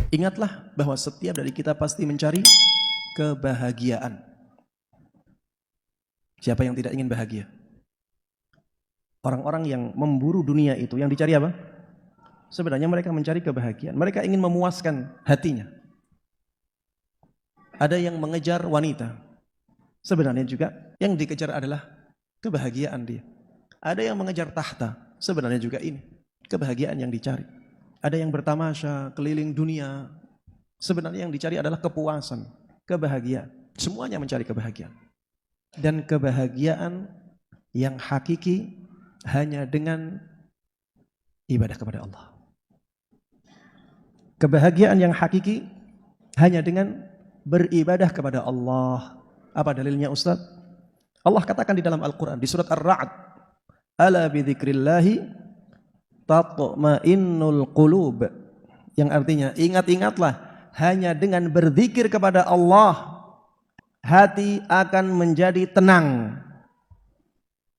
Ingatlah bahwa setiap dari kita pasti mencari kebahagiaan. Siapa yang tidak ingin bahagia? Orang-orang yang memburu dunia itu, yang dicari apa? Sebenarnya mereka mencari kebahagiaan. Mereka ingin memuaskan hatinya. Ada yang mengejar wanita. Sebenarnya juga yang dikejar adalah kebahagiaan dia. Ada yang mengejar tahta. Sebenarnya juga ini kebahagiaan yang dicari. Ada yang bertamasya keliling dunia. Sebenarnya yang dicari adalah kepuasan, kebahagiaan. Semuanya mencari kebahagiaan. Dan kebahagiaan yang hakiki hanya dengan ibadah kepada Allah. Kebahagiaan yang hakiki hanya dengan beribadah kepada Allah. Apa dalilnya Ustaz? Allah katakan di dalam Al-Quran, di surat Ar-Ra'd, ala bidzikrillahi tatma'innul qulub, yang artinya ingat-ingatlah, hanya dengan berzikir kepada Allah hati akan menjadi tenang.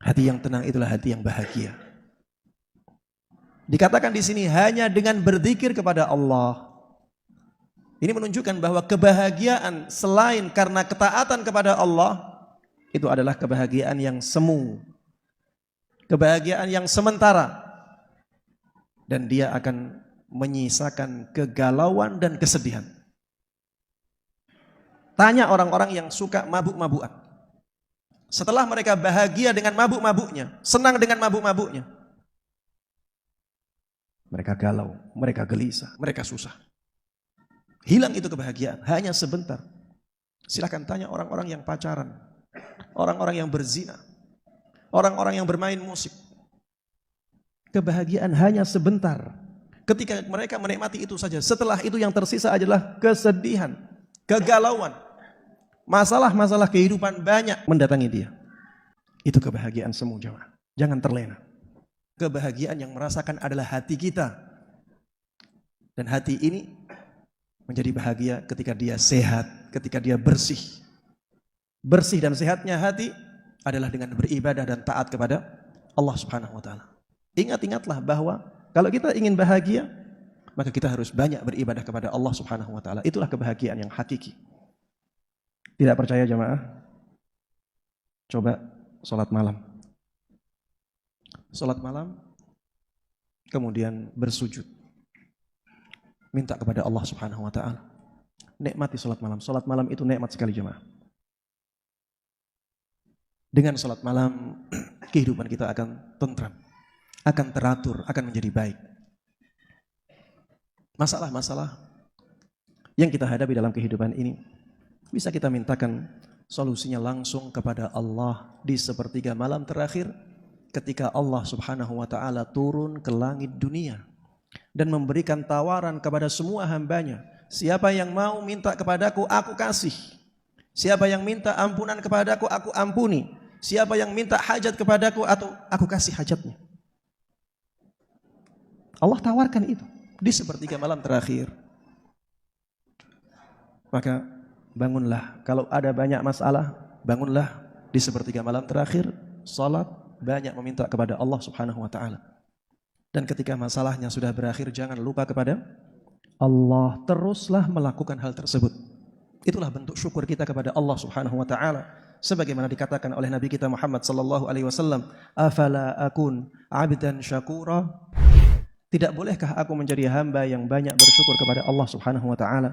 Hati yang tenang itulah hati yang bahagia. Dikatakan di sini hanya dengan berzikir kepada Allah. Ini menunjukkan bahwa kebahagiaan selain karena ketaatan kepada Allah itu adalah kebahagiaan yang semu, kebahagiaan yang sementara, dan dia akan menyisakan kegalauan dan kesedihan. Tanya orang-orang yang suka mabuk-mabukan. Setelah mereka bahagia dengan mabuk-mabuknya, senang dengan mabuk-mabuknya, mereka galau, mereka gelisah, mereka susah. Hilang itu kebahagiaan, hanya sebentar. Silahkan tanya orang-orang yang pacaran, orang-orang yang berzina, orang-orang yang bermain musik. Kebahagiaan hanya sebentar. Ketika mereka menikmati itu saja, setelah itu yang tersisa adalah kesedihan, kegalauan. Masalah-masalah kehidupan banyak mendatangi dia. Itu kebahagiaan semu jemaah. Jangan terlena. Kebahagiaan yang merasakan adalah hati kita. Dan hati ini menjadi bahagia ketika dia sehat, ketika dia bersih. Bersih dan sehatnya hati adalah dengan beribadah dan taat kepada Allah Subhanahu wa taala. Ingat-ingatlah bahwa kalau kita ingin bahagia, maka kita harus banyak beribadah kepada Allah Subhanahu wa taala. Itulah kebahagiaan yang hakiki. Tidak percaya jemaah? Coba sholat malam. Sholat malam, kemudian bersujud. Minta kepada Allah Subhanahu wa ta'ala. Nikmati sholat malam. Sholat malam itu nikmat sekali jemaah. Dengan sholat malam, kehidupan kita akan tentram, akan teratur, akan menjadi baik. Masalah-masalah yang kita hadapi dalam kehidupan ini, bisa kita mintakan solusinya langsung kepada Allah di sepertiga malam terakhir, ketika Allah Subhanahu wa ta'ala turun ke langit dunia dan memberikan tawaran kepada semua hambanya. Siapa yang mau minta kepadaku, aku kasih. Siapa yang minta ampunan kepadaku, aku ampuni. Siapa yang minta hajat kepadaku, atau aku kasih hajatnya. Allah tawarkan itu di sepertiga malam terakhir. Maka bangunlah, kalau ada banyak masalah, bangunlah di sepertiga malam terakhir, salat, banyak meminta kepada Allah Subhanahu wa ta'ala. Dan ketika masalahnya sudah berakhir, jangan lupa kepada Allah. Teruslah melakukan hal tersebut. Itulah bentuk syukur kita kepada Allah Subhanahu wa ta'ala. Sebagaimana dikatakan oleh Nabi kita Muhammad sallallahu alaihi wasallam, afala akun abdan syakura? Tidak bolehkah aku menjadi hamba yang banyak bersyukur kepada Allah Subhanahu wa ta'ala?